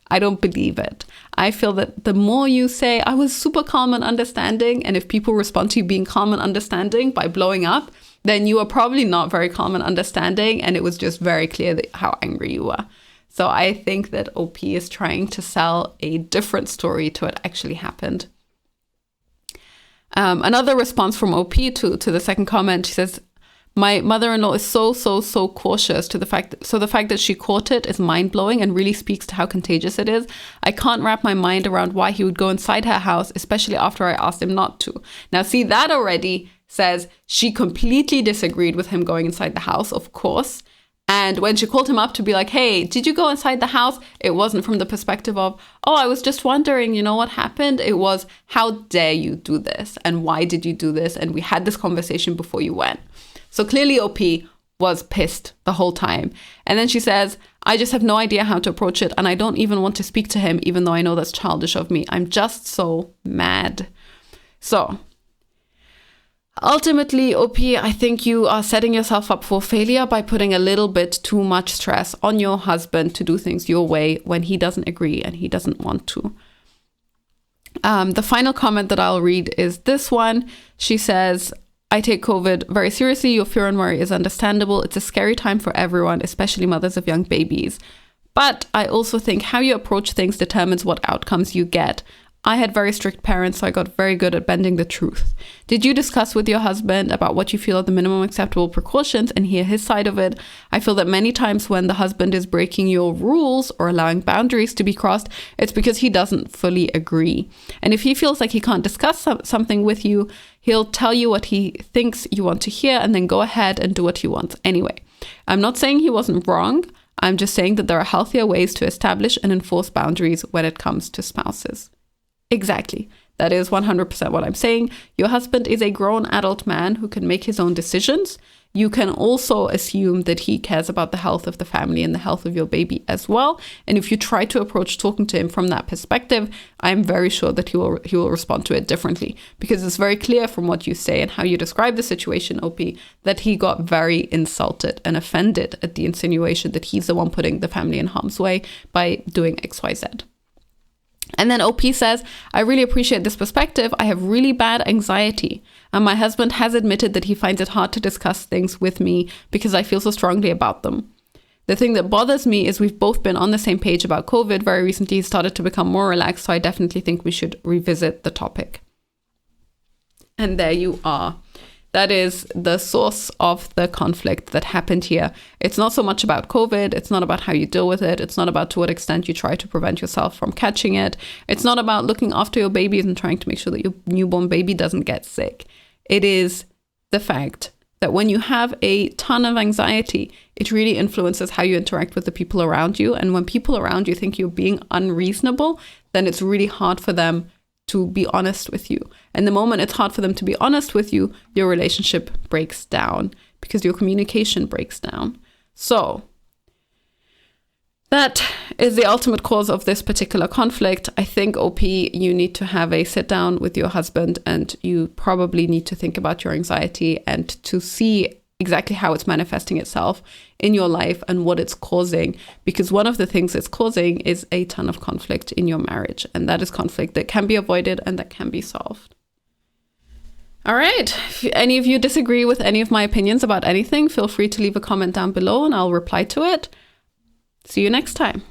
I don't believe it. I feel that the more you say, I was super calm and understanding, and if people respond to you being calm and understanding by blowing up, then you are probably not very calm and understanding, and it was just very clear how angry you were. So I think that OP is trying to sell a different story to what actually happened. Another response from OP to the second comment, she says, My mother-in-law is so cautious to the fact that she caught it is mind-blowing and really speaks to how contagious it is. I can't wrap my mind around why he would go inside her house, especially after I asked him not to. Now, see, that already says she completely disagreed with him going inside the house, of course. And when she called him up to be like, hey, did you go inside the house? It wasn't from the perspective of, oh, I was just wondering, you know what happened? It was, how dare you do this? And why did you do this? And we had this conversation before you went. So clearly OP was pissed the whole time. And then she says, I just have no idea how to approach it. And I don't even want to speak to him, even though I know that's childish of me. I'm just so mad. So ultimately, OP, I think you are setting yourself up for failure by putting a little bit too much stress on your husband to do things your way when he doesn't agree and he doesn't want to. The final comment that I'll read is this one. She says, I take COVID very seriously. Your fear and worry is understandable. It's a scary time for everyone, especially mothers of young babies. But I also think how you approach things determines what outcomes you get. I had very strict parents, so I got very good at bending the truth. Did you discuss with your husband about what you feel are the minimum acceptable precautions and hear his side of it? I feel that many times when the husband is breaking your rules or allowing boundaries to be crossed, it's because he doesn't fully agree. And if he feels like he can't discuss something with you, he'll tell you what he thinks you want to hear and then go ahead and do what he wants anyway. I'm not saying he wasn't wrong. I'm just saying that there are healthier ways to establish and enforce boundaries when it comes to spouses. Exactly. That is 100% what I'm saying. Your husband is a grown adult man who can make his own decisions. You can also assume that he cares about the health of the family and the health of your baby as well. And if you try to approach talking to him from that perspective, I'm very sure that he will respond to it differently, because it's very clear from what you say and how you describe the situation, OP, that he got very insulted and offended at the insinuation that he's the one putting the family in harm's way by doing XYZ. And then OP says, I really appreciate this perspective. I have really bad anxiety. And my husband has admitted that he finds it hard to discuss things with me because I feel so strongly about them. The thing that bothers me is we've both been on the same page about COVID. Very recently, he started to become more relaxed. So I definitely think we should revisit the topic. And there you are. That is the source of the conflict that happened here. It's not so much about COVID. It's not about how you deal with it. It's not about to what extent you try to prevent yourself from catching it. It's not about looking after your babies and trying to make sure that your newborn baby doesn't get sick. It is the fact that when you have a ton of anxiety, it really influences how you interact with the people around you. And when people around you think you're being unreasonable, then it's really hard for them to be honest with you. And the moment it's hard for them to be honest with you, your relationship breaks down because your communication breaks down. So that is the ultimate cause of this particular conflict. I think, OP, you need to have a sit down with your husband, and you probably need to think about your anxiety and to see exactly how it's manifesting itself in your life and what it's causing, because one of the things it's causing is a ton of conflict in your marriage, and that is conflict that can be avoided and that can be solved. All right, if any of you disagree with any of my opinions about anything, feel free to leave a comment down below and I'll reply to it. See you next time.